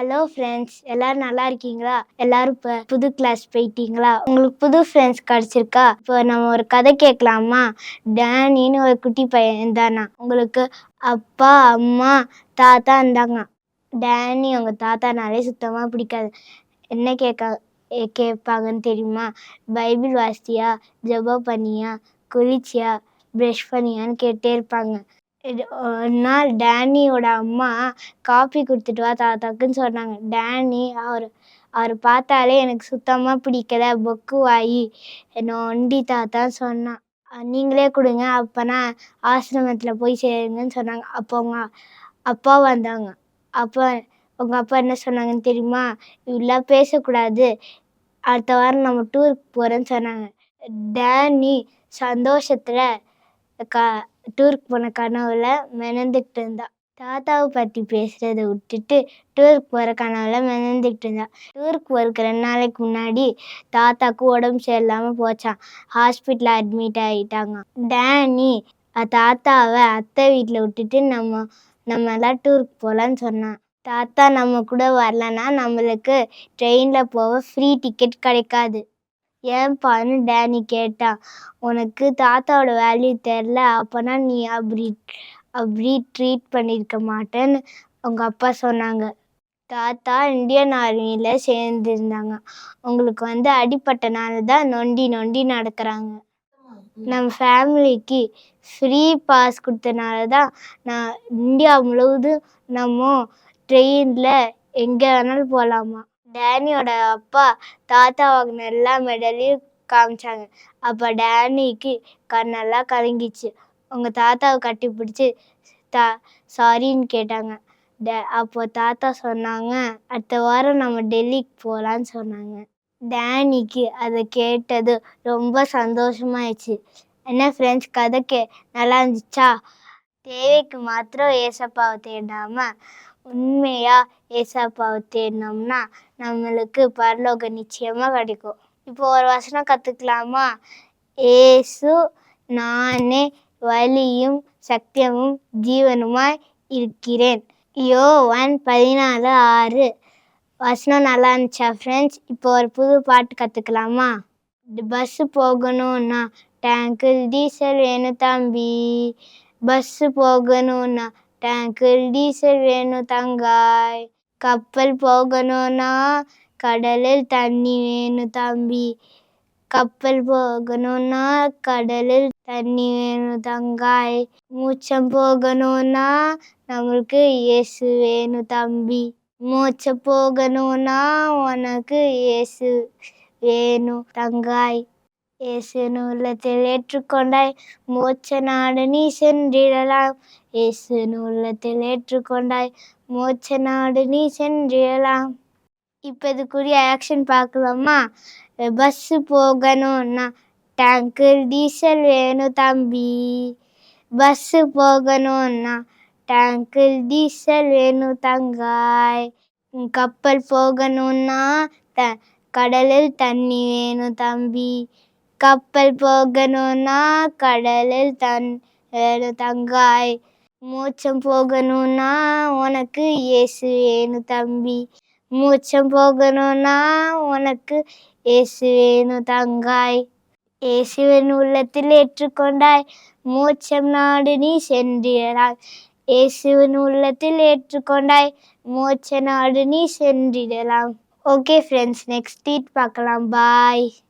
Hello friends, எல்லாரும் நல்லா இருக்கீங்களா? எல்லாரும் இப்போ புது கிளாஸ் போயிட்டீங்களா? உங்களுக்கு புது ஃப்ரெண்ட்ஸ் கிடச்சிருக்கா? இப்போ நம்ம ஒரு கதை கேட்கலாமா? டேனின்னு ஒரு குட்டி பையன் இருந்தானா. உங்களுக்கு அப்பா, அம்மா, தாத்தா இருந்தாங்க. டேனி அவங்க தாத்தானாலே சுத்தமாக பிடிக்காது. என்ன கேட்பாங்கன்னு தெரியுமா? பைபிள் வாசித்தியா, ஜெபம் பண்ணியா, குளிச்சியா, ப்ரஷ் பண்ணியான்னு கேட்டே இருப்பாங்க. ஒரு நாள் டேனியோட அம்மா காஃபி கொடுத்துட்டு வா தாத்தாக்குன்னு சொன்னாங்க. டேனி அவர் பார்த்தாலே எனக்கு சுத்தமாக பிடிக்கல, பொக்கு வாயி நொண்டி தாத்தான்னு சொன்னான். நீங்களே கொடுங்க, அப்போனா ஆசிரமத்தில் போய் சேருங்கன்னு சொன்னாங்க. அப்போ அவங்க அப்பா வந்தாங்க. அப்போ உங்கள் அப்பா என்ன சொன்னாங்கன்னு தெரியுமா? இப்படிலாம் பேசக்கூடாது, அடுத்த வாரம் நம்ம டூருக்கு போகிறேன்னு சொன்னாங்க. டேனி சந்தோஷத்தில் டூருக்கு போன கனவுல மெனந்துக்கிட்டு இருந்தா. தாத்தாவை பற்றி பேசுகிறத விட்டுட்டு டூருக்கு போகிற கனவுல மெனந்துக்கிட்டு இருந்தா. டூருக்கு போகிறதுக்கு 2 நாளைக்கு முன்னாடி தாத்தாவுக்கு உடம்பு சரியில்லாமல் போச்சான். ஹாஸ்பிட்டலில் அட்மிட் ஆகிட்டாங்க. டேனி தாத்தாவை அத்தை வீட்டில் விட்டுட்டு நம்ம எல்லாம் டூருக்கு போகலான்னு சொன்னான். தாத்தா நம்ம கூட வரலன்னா நம்மளுக்கு ட்ரெயினில் போக ஃப்ரீ டிக்கெட் கிடைக்காது. ஏன்ப்பான்னு டேனி கேட்டான். உனக்கு தாத்தாவோட வேல்யூ தெரில, அப்போனா நீ அப்படி ட்ரீட் பண்ணியிருக்க மாட்டேன்னு அவங்க அப்பா சொன்னாங்க. தாத்தா இந்தியன் ஆர்மியில் சேர்ந்துருந்தாங்க. உங்களுக்கு அடிப்பட்டனால தான் நொண்டி நடக்கிறாங்க. நம்ம ஃபேமிலிக்கு ஃப்ரீ பாஸ் கொடுத்தனால தான் நான் இந்தியா முழுவதும் நம்ம ட்ரெயினில் எங்கே வேணாலும் போகலாமா. டேனியோட அப்பா தாத்தா வாங்கின எல்லா மெடலையும் காமிச்சாங்க. அப்போ டேனிக்கு கண்ணெல்லாம் கலங்கிச்சு. உங்கள் தாத்தாவை கட்டி பிடிச்சி சாரின்னு கேட்டாங்க. அப்போ தாத்தா சொன்னாங்க, அடுத்த வாரம் நம்ம டெல்லிக்கு போகலான்னு சொன்னாங்க. டேனிக்கு அதை கேட்டது ரொம்ப சந்தோஷமாயிடுச்சு. என்ன ஃப்ரெண்ட்ஸ், கதை நல்லா இருந்துச்சா? தேவைக்கு மாத்திரம் ஏசப்பாவை தேடாமல் உண்மையாக ஏசப்பாவை தேடினோம்னா நம்மளுக்கு பரலோகம் நிச்சயமாக கிடைக்கும். இப்போ ஒரு வசனம் கற்றுக்கலாமா? ஏசு நானே வழியும் சத்தியமும் ஜீவனுமாய் இருக்கிறேன். யோவான் 14:6. வசனம் நல்லா இருந்துச்சா ஃப்ரெண்ட்ஸ்? இப்போ ஒரு புது பாட்டு கற்றுக்கலாமா? பஸ்ஸு போகணும்னா டேங்கில் டீசல் வேணும் தம்பி, பஸ்ஸு போகணும்னா டேங்கில் டீசல் வேணும் தங்காய், கப்பல் போகணும்னா கடலில் தண்ணி வேணும் தம்பி, கப்பல் போகணும்னா கடலில் தண்ணி வேணும் தங்காய், மூச்சம் போகணும்னா நம்மளுக்கு இயேசு வேணும் தம்பி, மூச்சம் போகணும்னா உனக்கு இயேசு வேணும் தங்காய், இயேசுவின் உள்ளத்தில் ஏற்றுக்கொண்டாய் மோட்ச நாடு நீ சென்றிடலாம், இயேசுவின் உள்ளத்தில் ஏற்றுக்கொண்டாய் மோட்ச நாடு நீ சென்றிடலாம். இப்போ இதுக்குரிய ஆக்ஷன் பார்க்கலாமா? பஸ்ஸு போகணும்னா டேங்கில் டீசல் வேணும் தம்பி, பஸ்ஸு போகணும்னா டேங்கில் டீசல் வேணும் தங்காய், கப்பல் போகணும்னா கடலில் தண்ணி வேணும் தம்பி, கப்பல் போகணும்னா கடலில் தண்ணி வேணும் தங்காய், மூச்சம் போகணும்னா உனக்கு இயேசு வேணும் தம்பி, மூச்சம் போகணும்னா உனக்கு இயேசு வேணும் தங்காய், இயேசுவின் உள்ளத்தில் ஏற்றுக்கொண்டாய் மோட்சம் நாடு நீ சென்றிடலாம், இயேசுவின் உள்ளத்தில் ஏற்றுக்கொண்டாய் மோட்ச நாடு நீ சென்றிடலாம். ஓகே ஃப்ரெண்ட்ஸ், நெக்ஸ்ட் பார்க்கலாம். பாய்.